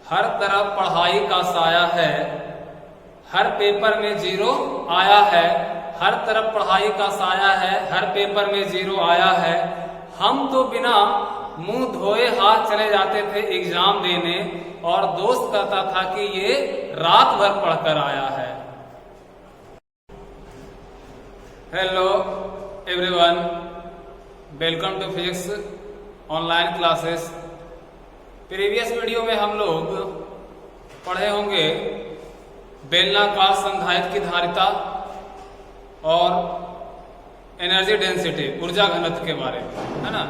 हर तरफ पढ़ाई का साया है, हर पेपर में 0 आया है। हर तरफ पढ़ाई का साया है, हर पेपर में 0 आया है। हम तो बिना मुंह धोए हाथ चले जाते थे एग्जाम देने, और दोस्त कहता था कि ये रात भर पढ़कर आया है। Hello everyone, welcome to physics online classes. Previous video में हम लोग पढ़े होंगे बेलनाकार संधारित्र की धारिता और एनर्जी डेंसिटी, ऊर्जा घनत्व के बारे में, है ना।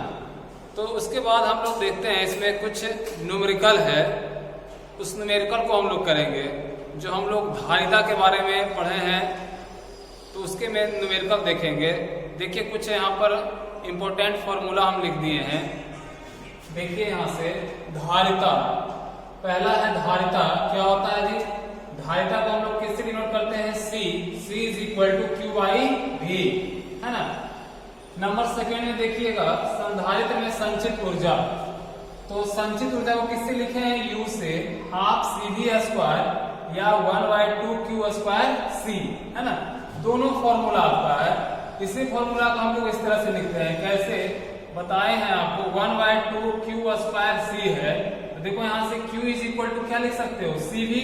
तो उसके बाद हम लोग देखते हैं इसमें कुछ न्यूमेरिकल है, उस न्यूमेरिकल को हम लोग करेंगे। जो हम लोग धारिता के बारे में पढ़े हैं तो उसके में न्यूमेरिकल देखेंगे। देखिए कुछ यहाँ पर इम्पोर्टेंट फॉर्मूला हम लिख दिए हैं। देखिए यहाँ से धारिता, पहला है धारिता। क्या होता है जी? धारिता को हम लोग किससे डिनोट करते हैं? C is equal to Q by V, है ना। नंबर सेकेंड में देखिएगा संधारित्र में संचित ऊर्जा। तो संचित ऊर्जा को किससे लिखे हैं? U से, हाफ CV स्क्वायर या 1/2 Q² C, है ना। दोनों फॉर्मूला आता है। इसी फॉर्मूला को हम लोग इस तरह से लिखते हैं। कैसे बताए हैं आपको? 1/2 Q² C है। तो देखो यहाँ से Q इज इक्वल टू क्या लिख सकते हो? CV।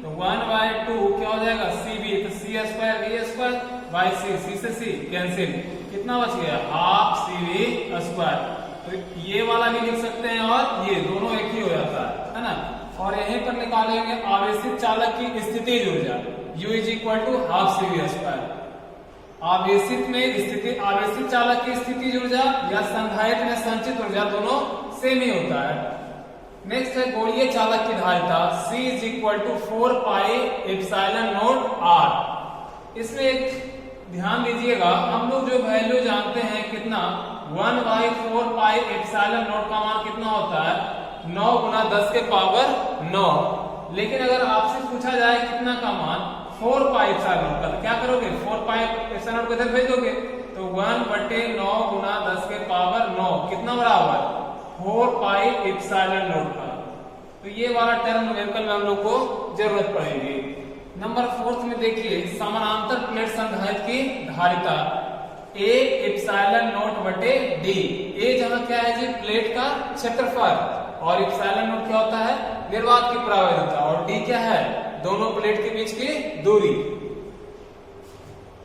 तो 1/2 क्या हो जाएगा? CV। तो C² V² बाई C से C कैंसिल, कितना बच गया? Half CV square. तो ये वाला भी लिख सकते हैं और ये दोनों एक ही हो जाता है ना। और यहीं पर निकालेंगे आवेशित चालक की स्थितिज ऊर्जा, U is equal to half CV square. आवेशित में स्थिति, आवेशित चालक की स्थितिज ऊर्जा या संधारित्र में संचित ऊर्जा दोनों सेम ही होता है। नेक्स्ट है गोलीय चालक की धारिता, C is equal to 4 pi epsilon naught R। इसमें एक ध्यान दीजिएगा, हम लोग जो वैल्यू जानते हैं कितना, 1/4 पाई एप्सिलॉन नॉट का मान कितना होता है? 9 गुना 10 के पावर 9। लेकिन अगर आपसे पूछा जाए कितना का मान, 4 पाई एप्सिलॉन नॉट का, तो क्या करोगे? 4 पाई एप्सिलॉन नॉट को इधर भेज दोगे। तो 1/9 गुना 10 के पावर 9 कितना बराबर? 4 पाई एप्सिलॉन नॉट का। तो ये वाला टर्म न्यूमेरिकल में हम लोग को जरूरत पड़ेगी। नंबर 4 में देखिए समानांतर प्लेट संधारित्र की धारिता, A एप्सिलॉन नॉट बटे D। A जहां क्या है जी? प्लेट का क्षेत्रफल, और एप्सिलॉन नॉट क्या होता है? निर्वात की प्रावैधता, और D क्या है? दोनों प्लेट के बीच की दूरी।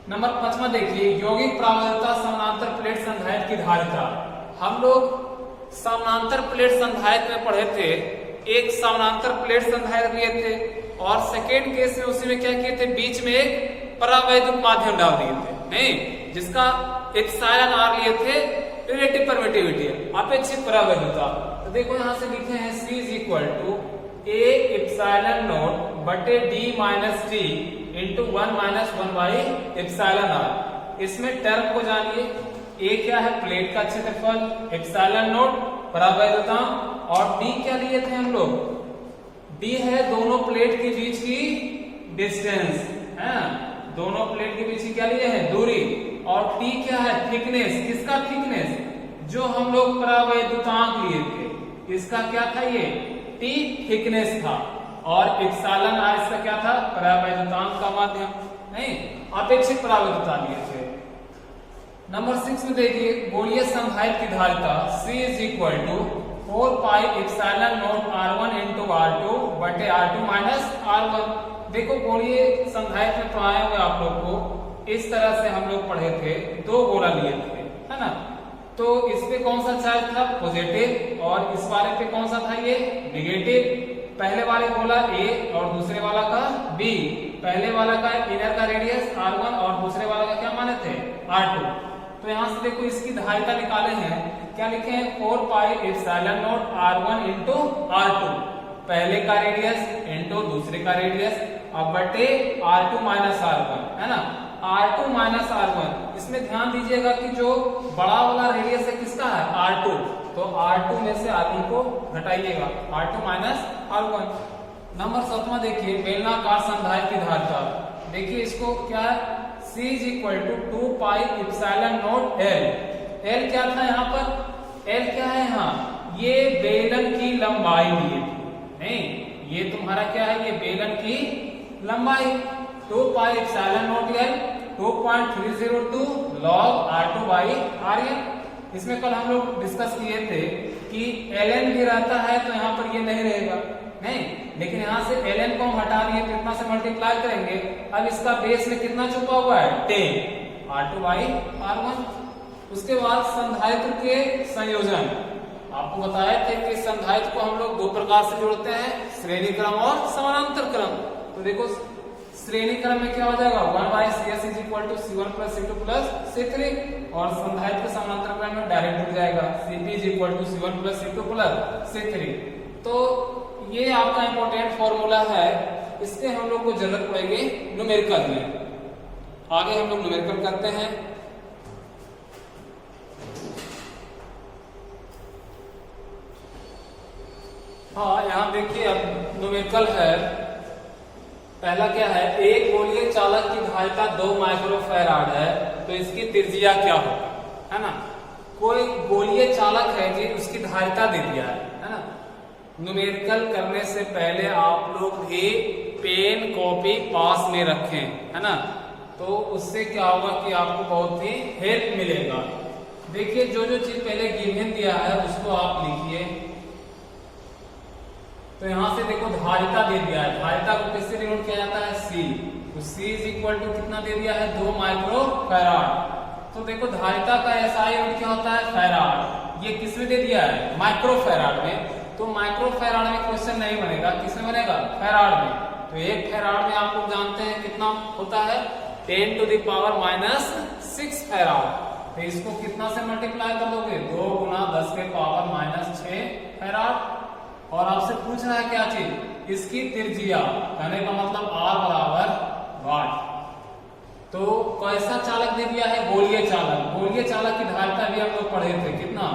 नंबर 5 देखिए यौगिक प्रावैधता समानांतर प्लेट संधारित्र की धारिता। हम लोग समानांतर प्लेट संधारित्र में पढ़े थे, एक समानांतर प्लेट संधारित्र लिए थे, और सेकेंड केस में उसी में क्या किए थे? बीच में एक परावैद्युत माध्यम डाल दिए थे, नहीं, जिसका एप्सिलॉन R लिए थे रिलेटिव परमिटिविटी, अपेक्षित परावैद्युता। तो देखो यहाँ से लिखे हैं C is equal to A epsilon naught बटे D minus T into 1 minus 1 by epsilon R। इसमें टर्म को जानिए। A क्या है? प्लेट का क्षेत्रफल, एप्सिलॉन नॉट परावैद्युता, और D क्या लिए थे हम लोग? D है दोनों प्लेट के बीच की डिस्टेंस, है ना। दोनों प्लेट के बीच की क्या लिए हैं? दूरी। और T क्या है? थिकनेस। किसका थिकनेस? जो हम लोग परावैद्युतांक लिए थे, इसका क्या था? ये T थिकनेस था। और एप्सिलॉन R इसका क्या था? परावैद्युतांक का माध्यम, नहीं, अपेक्षित परावैद्युता लिए थे। नंबर 6 में देखिए गोलीय संधारित्र की धारिता, C is equal to 4 pi epsilon naught R1 into R2 बटे R2 माइनस R1। देखो गोलीय संधारित्र में पढ़ाए हुए आप लोग को इस तरह से हम लोग पढ़े थे, 2 गोला लिए थे, है ना। तो इस पे कौन सा चार्ज था? पॉजिटिव, और इस वाले पे कौन सा था? ये नेगेटिव। पहले वाले गोला A और दूसरे वाला का B। पहले वाला का इनर का रेडियस R1 और दूसरे वाला का क्या माने थे? R2। तो यहाँ से देखो इसकी धारिता निकाले हैं। क्या लिखे हैं? 4 pi epsilon naught R1 into R2, पहले का रेडियस इंटू दूसरे का रेडियस, अब बटे R2 माइनस R1, है ना। R2 माइनस R1, इसमें ध्यान दीजिएगा कि जो बड़ा वाला रेडियस है किसका है? R2। तो R2 में से R1 को घटाइएगा, R2 माइनस R1। नंबर 7 देखिए बेलनाकार संधारित्र की धारिता। देखिए इसको क्या है? C is equal to 2 pi epsilon naught L। L क्या था यहाँ पर? L क्या है यहाँ? ये बेलन की लंबाई लिए थी, नहीं, ये तुम्हारा क्या है, ये बेलन की लंबाई 2 pi epsilon naught L 2.302 log r2 by rn। इसमें कल हम लोग डिस्कस किए थे कि ln भी रहता है तो यहाँ पर ये नहीं रहेगा, नहीं, लेकिन यहाँ से ln को हम हटा दिए, कितना से मल्टीप्लाई करेंगे, अब इसका बेस में कितना छुपा हुआ है 10 r2 बाई r1। उसके बाद संधारित्र के संयोजन, आपको बताया थे कि संधारित्र को हम लोग दो प्रकार से जोड़ते हैं, श्रेणी क्रम और समानांतर क्रम। तो देखो श्रेणी क्रम में क्या हो जाएगा 1/cs = c1 + c2 + c3, और संधारित्र के समानांतर क्रम में डायरेक्ट जुड़ जाएगा cp = c1 + c2 + c3। तो ये आपका इंपॉर्टेंट फॉर्मूला है, इसके हम लोग को जरूरत पड़ेगी न्यूमेरिकल में। आगे हम लोग न्यूमेरिकल करते हैं। हाँ, यहाँ देखिए अब न्यूमेरिकल है। पहला क्या है, एक गोलीय चालक की धारिता 2 माइक्रोफैराड है, तो इसकी त्रिज्या क्या होगा, है ना। कोई गोलीय चालक है जी, उसकी धारिता दे दिया है ना। न्यूमेरिकल करने से पहले आप लोग भी पेन कॉपी पास में रखें, है ना, तो उससे क्या होगा कि आपको बहुत ही हेल्प मिलेगा। देखिए जो जो चीज पहले गिवन दिया है उसको आप लिखिए। तो यहां से देखो धारिता दे दिया है, धारिता को किससे डिनोट किया जाता है, C। तो C = कितना दे दिया है 2 माइक्रोफैराड। तो देखो धारिता का SI यूनिट क्या होता है फैराड, ये किसमें दे दिया है माइक्रोफैराड में। तो माइक्रोफैराड में क्वेश्चन नहीं बनेगा, किसमें बनेगा फैराड में। तो 1 फैराड में आप लोग जानते हैं कितना होता है 10⁻⁻6 फैराड। तो इसको कितना से मल्टीप्लाई कर दोगे 2 × 10⁻⁻6 फैराड। और आपसे पूछ रहा है क्या चीज, इसकी त्रिज्या, कहने का मतलब R = वाट। तो कैसा चालक दे दिया है, गोलीय चालक। गोलीय चालक की धारिता भी हम लोग पढ़े थे, कितना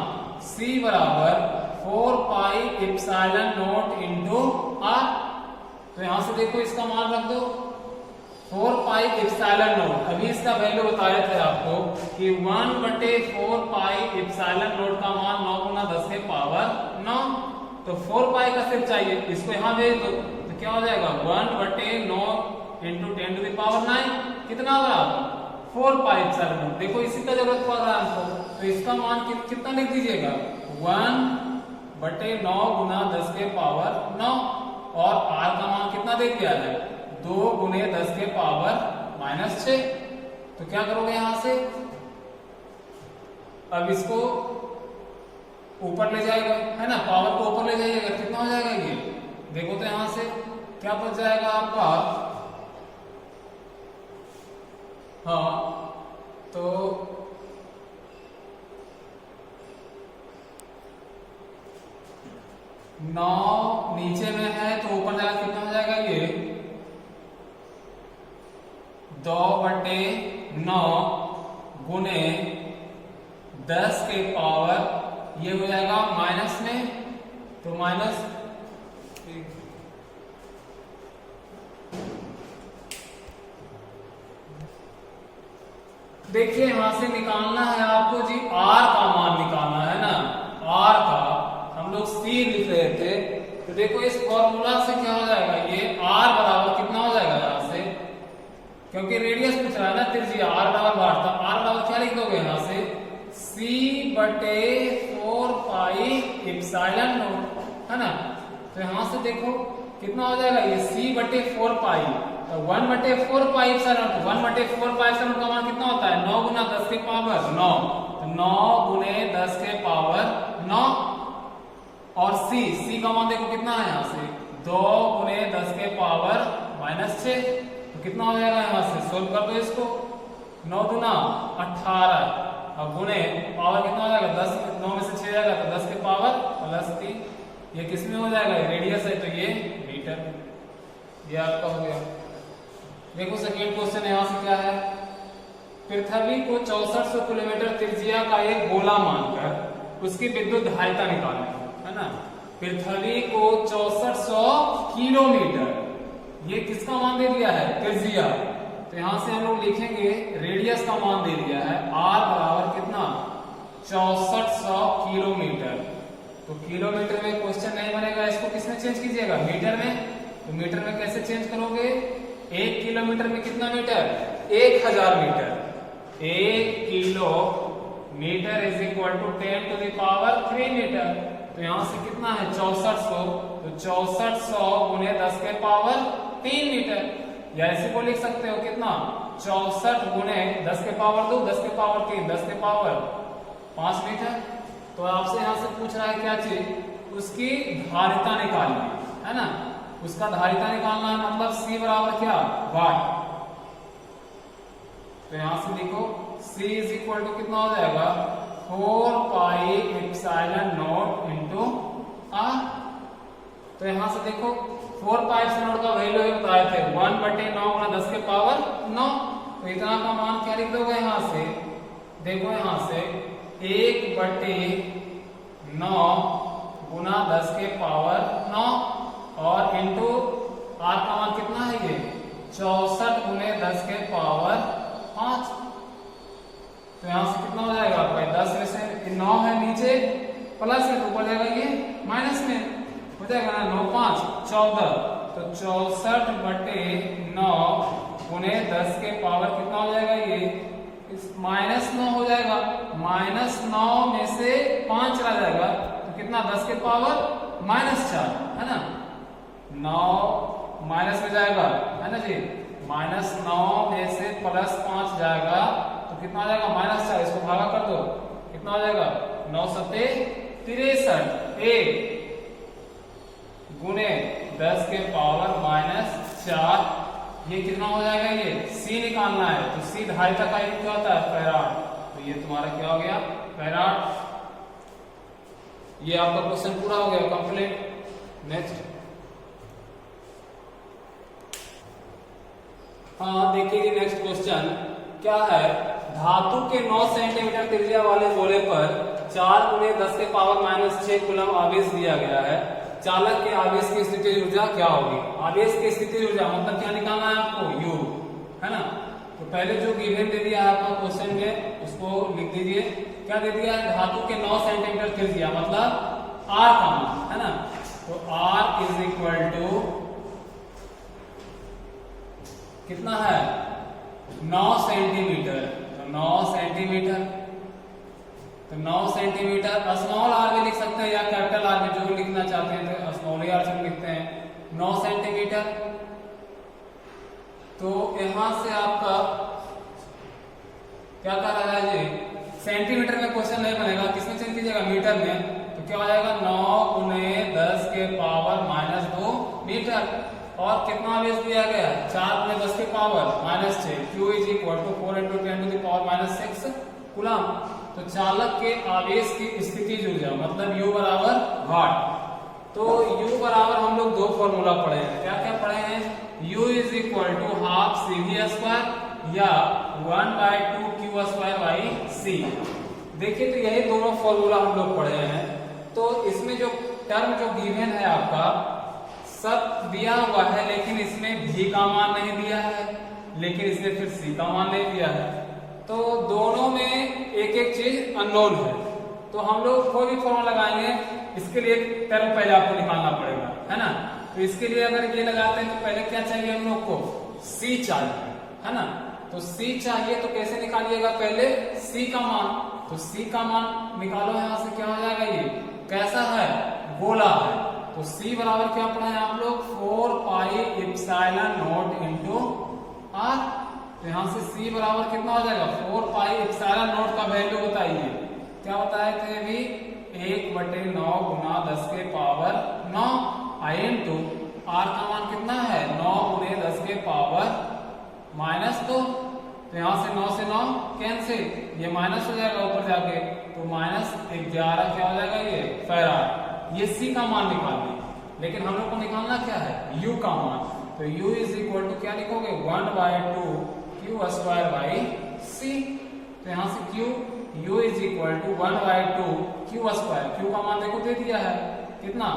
C = 4 pi epsilon not into R। तो यहां से देखो इसका मान रख दो 4 पाई एप्सिलॉन नॉट। अभी इसका वैल्यू बताए थे आपको कि 1/4 पाई एप्सिलॉन नॉट का मान 9 × 10⁻9। तो 4 पाई का सिर्फ चाहिए, इसको यहां भेज दो तो क्या हो जाएगा 1/9 × 10⁹, कितना बराबर 4 पाई एप्सिलॉन नॉट। देखो इसी का जरूरत पड़ रहा है हमको, तो इसका मान कितना लिख दीजिएगा 1/9 × 10⁻9, और R का मान कितना दे दिया है 2 × 10⁻⁻6। तो क्या करोगे यहां से, अब इसको ऊपर ले जाएगा, है ना, पावर को ऊपर ले जाइएगा, कितना हो जाएगा ये देखो। तो यहां से क्या बच जाएगा आपका, हाँ तो 9 नीचे में है तो ऊपर जाएगा, कितना हो जाएगा ये 2/9 × 10⁻, ये हो जाएगा माइनस में, तो माइनस देखिए यहां से निकालना है आपको जी R का मान निकालना है ना। R का हम लोग C लिख रहे थे, तो देखो इस फॉर्मूला से क्या हो जाएगा, ये R बराबर कितना हो जाएगा यहां से, क्योंकि रेडियस पूछ रहा है ना त्रिज्या, R बराबर वाट, तो R बराबर क्या लिख दोगे यहां से C/4 पाई एप्सिलॉन नॉट, है ना। तो यहां से देखो कितना हो जाएगा ये C/4 पाई, तो 1/4 पाई एप्सिलॉन नॉट, 1/4 पाई एप्सिलॉन का मान कितना होता है 9 × 10⁻9, तो 9 × 10⁻9, और C का मान देखो कितना है यहाँ से 2 × 10⁻⁻6। तो कितना हो जाएगा यहाँ से, सोल्व कर दो इसको, 9 दूना 18, अब गुणे पावर कितना हो जाएगा 10, 9 में से 6 जाएगा तो 10 के पावर +3। ये किस में हो जाएगा, रेडियस है तो ये मीटर, ये आपका हो गया। देखो सेकेंड क्वेश्चन यहाँ से क्या है, पृथ्वी को 6400 किलोमीटर त्रिज्या का एक गोला मानकर उसकी विद्युत धारिता निकालें, है ना। पृथ्वी को 6400 किलोमीटर, ये किसका मान दे दिया है त्रिज्या, तो यहां से हम लोग लिखेंगे रेडियस का मान दे दिया है R बराबर कितना 6400 किलोमीटर। तो किलोमीटर में क्वेश्चन नहीं बनेगा, इसको किसमें चेंज कीजिएगा, मीटर में। तो मीटर में कैसे चेंज करोगे, 1 किलोमीटर में कितना metre, 1000 metre. 1 kilometre is equal to 10 to the power 3 metre. तो यहां से कितना है 6400, तो 6400 गुने 10 के पावर 3 मीटर, या इसी को लिख सकते हो कितना 64 गुने 10 के पावर 2, 10 के पावर 3, 10 के पावर 5 मीटर। तो आपसे यहां से पूछ रहा है क्या चीज, उसकी धारिता निकालनी है ना, उसका धारिता निकालना है, मतलब C बराबर क्या, वाट। तो यहां से लिखो C इज इक्वल टू कितना हो जाएगा 4 pi epsilon not into R। तो यहां से देखो 4 पाई एप्सिलॉन नॉट का वैल्यू बताए थे 1/9 गुना 10 के पावर 9। तो इतना का मान क्या लिख दोगे यहां से, देखो यहां से 1/9 गुना 10 के पावर 9 और इंटू R का मान कितना है ये 64 गुने 10 के पावर 5। तो यहां से कितना हो जाएगा भाई 10 में से 9 है नीचे प्लस है तो ऊपर जाएगा ये माइनस में हो जाएगा ना, 9 5 14। तो 64/9 गुने 10 के पावर कितना हो जाएगा ये -9 हो जाएगा, -9 में से 5 चला जाएगा तो कितना 10 के पावर -4 है ना, 9 माइनस में जाएगा है ना जी, -9 में से +5 जाएगा तो कितना आ जाएगा -4, इसको भागा कर दो कितना हो जाएगा 9 7 63 1 गुने 10 के पावर -4। ये कितना हो जाएगा, ये C निकालना है। तो C धारिता का यूनिट क्या होता है फैराड। तो ये तुम्हारा क्या हो गया फैराड। ये आपका क्वेश्चन पूरा हो गया कंप्लीट। नेक्स्ट हाँ देखिए नेक्स्ट क्वेश्चन क्या है, धातु के 9 सेंटीमीटर त्रिज्या वाले गोले पर 4 गुने 10 के पावर -6 कूलम आवेश दिया गया है। चालक के आवेश की स्थितिज ऊर्जा क्या होगी। आवेश की स्थितिज ऊर्जा मतलब क्या निकालना है आपको, U है ना। तो पहले जो गिवन दे दिया है आपको क्वेश्चन में उसको लिख दीजिए। क्या दे दिया है, धातु के 9 सेंटीमीटर त्रिज्या मतलब R का मान है ना। तो R इज इक्वल टू कितना है 9 सेंटीमीटर। तो 9 सेंटीमीटर, तो 9 सेंटीमीटर स्मॉल आर में लिख सकते हैं या कैपिटल आर में, जो लिखना चाहते हैं तो स्मॉल आर से लिखते हैं 9 सेंटीमीटर। तो यहां से आपका क्या कर रहा है जी, सेंटीमीटर में क्वेश्चन नहीं बनेगा, किसमें चेंज कीजिएगा मीटर में। तो क्या हो जाएगा 9 गुने 10 के पावर -2 मीटर। और कितना आवेश दिया गया 4 गुने 10 के power -6। Q is equal to 4 × 10 to the power -6 coulomb. तो चालक के आवेश की स्थितिज ऊर्जा मतलब U बराबर वाट। तो U बराबर हम लोग दो फॉर्मूला पढ़े हैं, क्या क्या पढ़े हैं, U is equal to ½ CV² या 1/2 Q²/C। देखिए तो यही दोनों फॉर्मूला हम लोग पढ़े हैं। तो इसमें जो टर्म जो गिवन है आपका सब दिया हुआ है, लेकिन इसमें V का मान नहीं दिया है, लेकिन इसमें फिर C का मान नहीं दिया है। तो दोनों में एक एक चीज अननोन है। तो हम लोग कोई भी फॉर्मूला लगाएंगे इसके लिए टर्म पहले आपको निकालना पड़ेगा है ना। तो इसके लिए अगर ये लगाते हैं तो पहले क्या चाहिए हम लोग को C चाहिए है ना। तो C चाहिए तो कैसे निकालिएगा, पहले C का मान। तो C का मान निकालो, यहां से क्या हो जाएगा, ये कैसा है गोला है। तो C बराबर क्या पढ़ा है आप लोग 4 pi epsilon not into R। तो यहां से C बराबर कितना हो जाएगा 4 पाई एप्सिलॉन नॉट का वैल्यू बताइए, क्या बताए थे अभी 1/9 गुना 10 के पावर 9 आई इंटू R का मान कितना है 9 गुने 10 के पावर -2। तो यहां से 9 से 9 कैंसिल, ये माइनस हो जाएगा ऊपर जाके, तो -11 क्या हो जाएगा ये फैराड। ये C का मान निकालना, लेकिन हम लोग को निकालना क्या है U का मान। तो U इज इक्वल टू क्या लिखोगे 1/2 Q²/C। तो यहां से U is equal to 1/2 Q²। Q का मान देखो दे दिया है कितना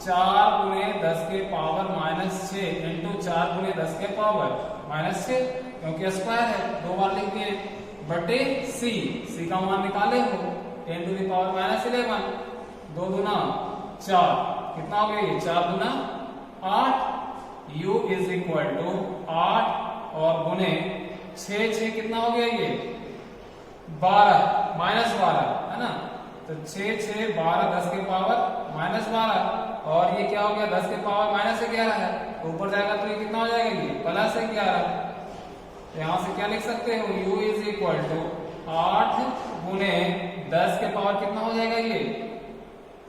4 गुने 10 के पावर -6 इंटू 4 गुने 10 के पावर -6, क्योंकि स्क्वायर है दो बार लिख दिए, बटे C का मान निकाले हो 10 टू द पावर -11 2 दूना 4, कितना हो गया ये 4 दूना 8, u इज इक्वल टू 8 और गुने 6 कितना हो गया ये 12 -12 है ना। तो 6 6 12 10 के पावर -12 और ये क्या हो गया 10 के पावर -11 है, तो ऊपर जाएगा तो ये कितना हो जाएगा ये +11। तो यहां से क्या लिख सकते हो u इज इक्वल टू 8 गुने 10 के पावर कितना हो जाएगा ये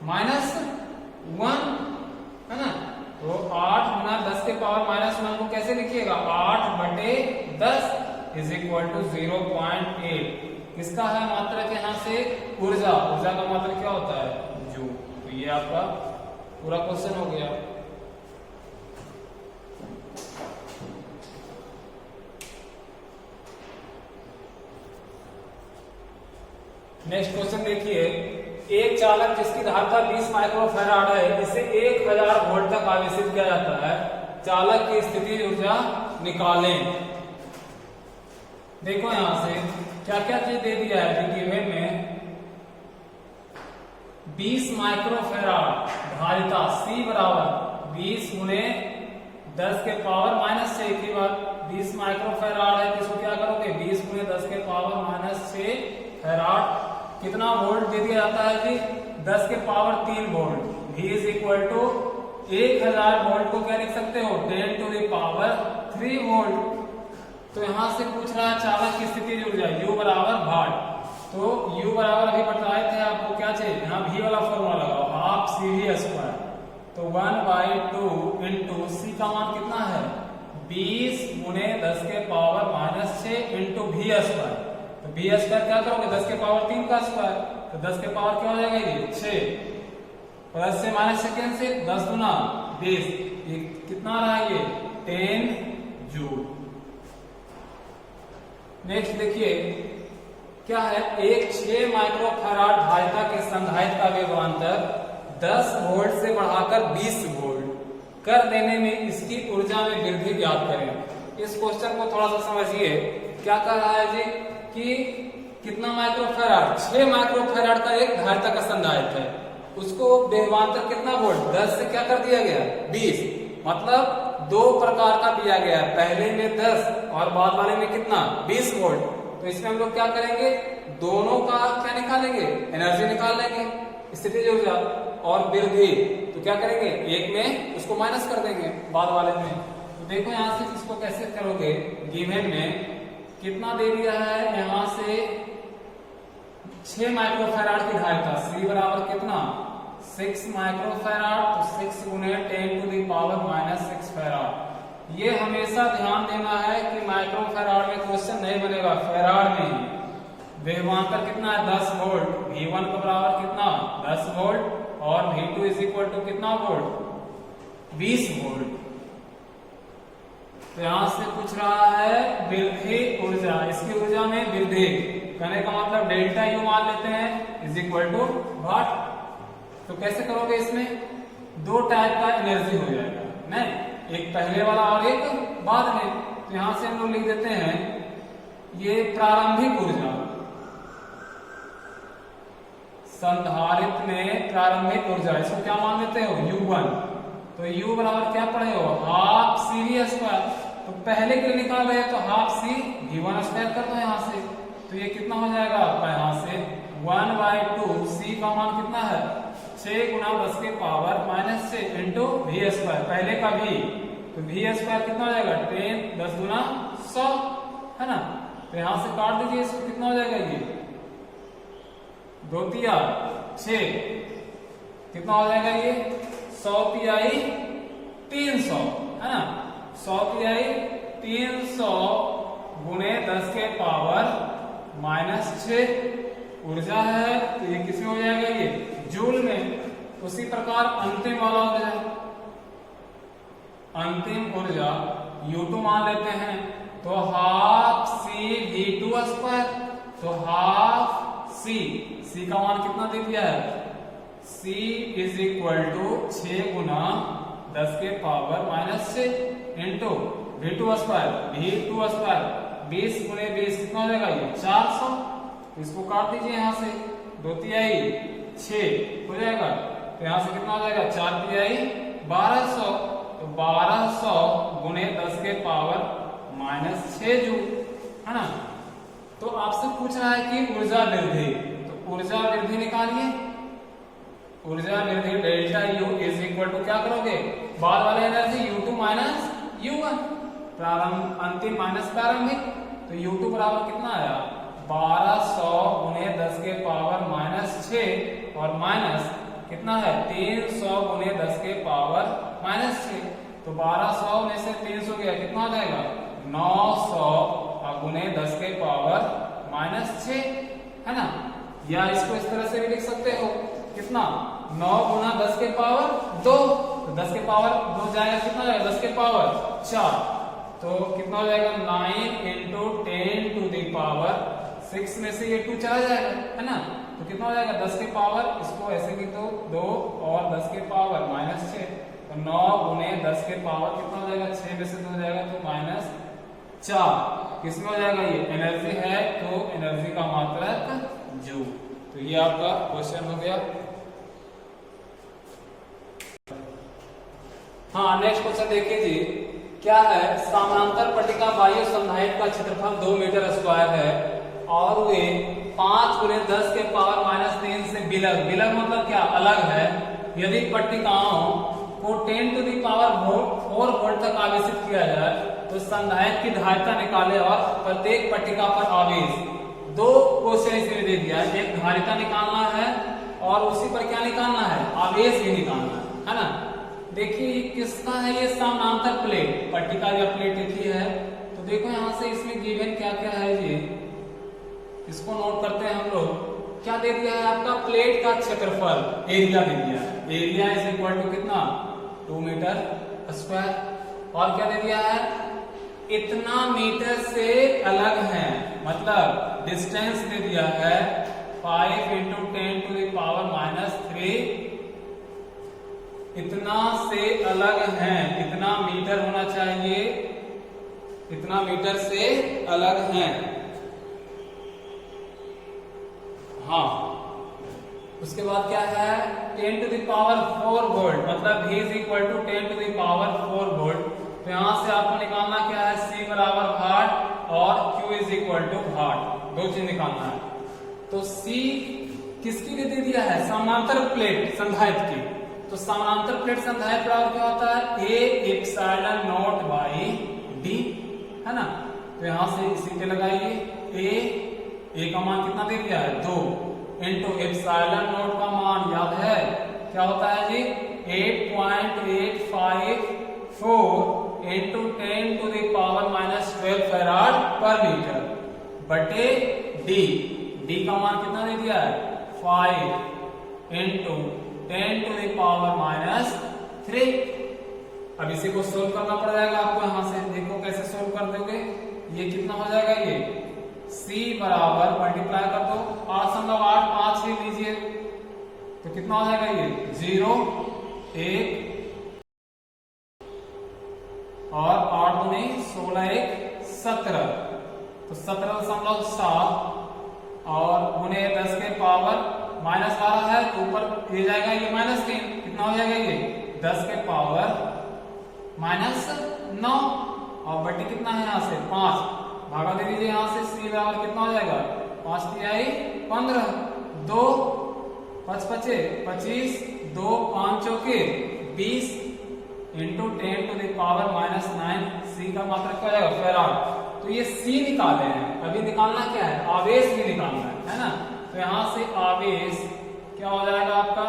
-1 है ना। तो 8 गुना 10 के पावर -1 को कैसे लिखिएगा 8/10 इज इक्वल टू 0.8। किसका है मात्रक यहां से ऊर्जा, ऊर्जा का मात्रक क्या होता है जूल। तो ये आपका पूरा क्वेश्चन हो गया। नेक्स्ट क्वेश्चन देखिए, एक चालक जिसकी धारिता 20 माइक्रोफैराड है इसे 1000 वोल्ट तक आवेशित किया जाता है, चालक की स्थितिज ऊर्जा निकालें। देखो यहां से क्या क्या चीज दे दिया है गिवन में 20 माइक्रोफैराड धारिता C बराबर 20 गुने 10 के पावर -6 की बात 20 माइक्रोफैराड है, इसको क्या करोगे 20 गुने 10 के पावर -6 फैराड कितना वोल्ट दे दिया जाता है जी 10 के power 3 volt. V is equal to 1000 volt को क्या लिख सकते हो 10 टू द पावर 3 वोल्ट। तो यहां से पूछ रहा है चालक की स्थितिज ऊर्जा U बराबर भार। तो U बराबर अभी बताए थे आपको क्या चाहिए, यहाँ V वाला फॉर्मूला लगाओ 12CV²। तो 1/2 इंटू C का मान कितना है 20 गुने 10 के पावर -6 इंटू V²। तो V² क्या करोगे 10 के पावर 3 का स्क्वायर, तो 10 के पावर क्या हो जाएगा ये 6 प्लस से -सेकेंड से 10 गुना 20, ये कितना रहा ये 10 जूल। नेक्स्ट देखिए क्या है, एक 6 माइक्रोफैराड धारिता के संधारित्र का विभवांतर 10 वोल्ट से बढ़ाकर 20 वोल्ट कर देने में इसकी ऊर्जा में वृद्धि ज्ञात करें। इस क्वेश्चन को थोड़ा सा समझिए, क्या कह रहा है जी कि कितना माइक्रोफैराड 6 माइक्रोफैराड का एक धारिता का संधारित्र है, उसको विभवांतर कितना वोल्ट 10 से क्या कर दिया गया 20, मतलब 2 प्रकार का दिया गया है, पहले में 10 और बाद वाले में कितना 20 वोल्ट। तो इसमें हम लोग क्या करेंगे दोनों का क्या निकालेंगे एनर्जी निकाल लेंगे स्थितिज ऊर्जा और वृद्धि, तो क्या करेंगे एक में उसको माइनस कर देंगे बाद वाले में। तो देखो यहाँ से इसको कैसे करोगे, गिवन में कितना दे दिया है यहाँ से 6 माइक्रोफैराड की धारिता C बराबर कितना 6 माइक्रोफैराड, तो 6 गुने 10 टू द पावर -6 फैराड। ये हमेशा ध्यान देना है कि माइक्रोफैराड में क्वेश्चन नहीं बनेगा, फैराड में ही। विभवांतर कितना है 10 वोल्ट, V1 का बराबर कितना 10 वोल्ट और V2 इज इक्वल टू कितना वोल्ट 20 वोल्ट। तो यहां से पूछ रहा है वृद्धि ऊर्जा, इसकी ऊर्जा में वृद्धि करने का मतलब डेल्टा U मान लेते हैं इज इक्वल टू वाट। तो कैसे करोगे, इसमें 2 टाइप का एनर्जी हो जाएगा नहीं, एक पहले वाला और एक बाद में। तो यहां से हम लोग लिख देते हैं ये प्रारंभिक ऊर्जा, संधारित्र में प्रारंभिक ऊर्जा, इसको क्या मान लेते हो U1। तो U बराबर क्या पढ़े हो 12CV²। तो पहले के लिए निकाल रहे हैं तो 12C V1² कर दो यहाँ से, तो ये कितना हो जाएगा आपका यहाँ से 1/2 C का मान कितना है 6 गुना 10 के पावर -6 इंटू V², पहले का V, तो V² कितना हो जाएगा 10 10 गुना 100 है ना। तो यहां से काट दीजिए, इसको कितना हो जाएगा ये 2 तिया 6, कितना हो जाएगा ये 100 तिहाई 300 है ना। 100 तिहाई 300 गुने 10 के पावर -6 ऊर्जा है, तो ये किसमें हो जाएगा ये जूल में। उसी प्रकार अंतिम वाला ऊर्जा, अंतिम ऊर्जा U2 मान लेते हैं, तो 12CV2²। तो 12C का मान कितना दे दिया है C इज इक्वल टू 6 गुना 10 के पावर -6 इंटू V2², 20 गुने 20 कितना हो जाएगा ये 400। इसको काट दीजिए यहाँ से 2 तिहाई 6 हो जाएगा। तो यहाँ से कितना हो जाएगा 4 तिहाई 1200, तो 1200 गुने 10 के पावर -6 जूल, है ना। तो आपसे पूछ रहा है कि ऊर्जा वृद्धि, तो ऊर्जा वृद्धि निकालिए। ऊर्जा वृद्धि delta U is equal to क्या करोगे, बाद वाले एनर्जी U2 माइनस U1, प्रारंभ अंतिम माइनस प्रारंभिक, तो U2 बराबर कितना आया 1200 गुने 10 के पावर -6 और माइनस कितना है 300 गुने 10 के पावर -6, तो 1200 में से 300 गया कितना हो जाएगा 900 गुने 10 के पावर -6, है ना। या इसको इस तरह से भी लिख सकते हो, कितना 9 गुना 10 के पावर 2, तो 10 के पावर 2 जाएगा कितना हो जाएगा 10 के पावर 4, तो कितना हो जाएगा 9 इंटू 10 टू द पावर 6 में से ये 2 चला जाएगा, है ना। तो कितना हो जाएगा 10 के पावर, इसको ऐसे लिख दो 2 और 10 के पावर -6, तो 9 गुने 10 के पावर कितना हो जाएगा 6 में से 2 हो जाएगा तो -4, किसमें हो जाएगा ये एनर्जी है, तो एनर्जी का मात्रक जूल। तो ये आपका क्वेश्चन हो गया। हाँ, नेक्स्ट क्वेश्चन देखिए जी, क्या है समानांतर पट्टिका वायु संधायक का क्षेत्रफल 2 मीटर स्क्वायर है और वे 5 गुने 10 के पावर -3 से विलग, विलग मतलब क्या अलग है, यदि पट्टिकाओं को 10 टू द पावर 4 वोल्ट तक आवेशित किया जाए तो संधायक की धारिता निकाले और प्रत्येक पट्टिका पर आवेश। 2 क्वेश्चन इसमें दे दिया है, एक धारिता निकालना है और उसी पर क्या निकालना है आवेश भी निकालना है ना। देखिए किसका है ये समानांतर प्लेट, पट्टिका या प्लेट एक ही है, तो देखो यहाँ से इसमें गिवन क्या क्या है जी, इसको नोट करते हैं हम लोग। क्या दे दिया है आपका प्लेट का क्षेत्रफल, एरिया दे दिया है, एरिया इज इक्वल टू कितना 2 मीटर स्क्वायर, और क्या दे दिया है इतना मीटर से अलग है, मतलब डिस्टेंस दे दिया है 5 इंटू 10 टू द पावर -3, इतना से अलग है, इतना मीटर होना चाहिए, इतना मीटर से अलग है। हाँ, उसके बाद क्या है 10 टू द पावर 4 वोल्ट, मतलब V is equal to 10 to the power 4 volt. तो यहां से आपको निकालना क्या है C बराबर वाट और Q इज इक्वल टू वाट, 2 चीज निकालना है। तो C किसके लिए दे दिया है समानांतर प्लेट संधायक की, तो समानांतर प्लेट संधायक बराबर क्या होता है A epsilon not by D, है ना। तो यहां से इसी पे लगाइए, A का मान कितना दे दिया है 2 इंटू एप्सिलॉन नॉट का मान याद है क्या होता है जी 8.854 into 10 to the power -12 farad पर मीटर बटे D का मान कितना दे दिया है 5 इंटू 10 टू द पावर -3। अब इसी को सोल्व करना पड़ जाएगा आपको, यहां से देखो कैसे सोल्व कर दोगे, ये कितना हो जाएगा ये C बराबर मल्टीप्लाई कर दो 8 मतलब 8 5 ही लीजिए, तो कितना हो जाएगा ये 0 1 और 8 दूनी 16 1 17, तो 17.7 और गुने 10 के पावर -12 है, तो ऊपर ये जाएगा ये -3, कितना हो जाएगा ये 10 के पावर -9 और बट्टी कितना है यहाँ से 5, भागा दे दीजिए यहाँ से C बराबर कितना हो जाएगा 5 तिहाई 15, 2 5 पचे 25, 2 5 चौके 20 into 10 to the power -9, C का मात्रक क्या हो जाएगा फैराड। तो ये C निकाले हैं, अभी निकालना क्या है आवेश भी निकालना है ना। तो यहाँ से आवेश क्या हो जाएगा आपका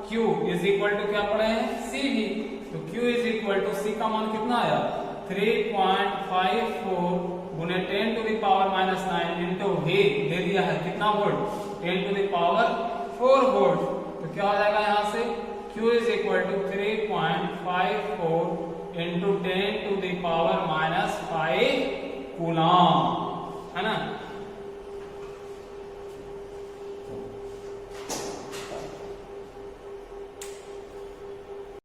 Q इज इक्वल टू क्या पढ़े हैं C भी, तो Q is equal to C का मान कितना आया 3.54 गुने 10 to the power -9 into V दे दिया है कितना volt 10 to the power 4 volt, तो क्या हो जाएगा यहाँ से Q is equal to 3.54 into 10 to the power -5 coulomb, है ना।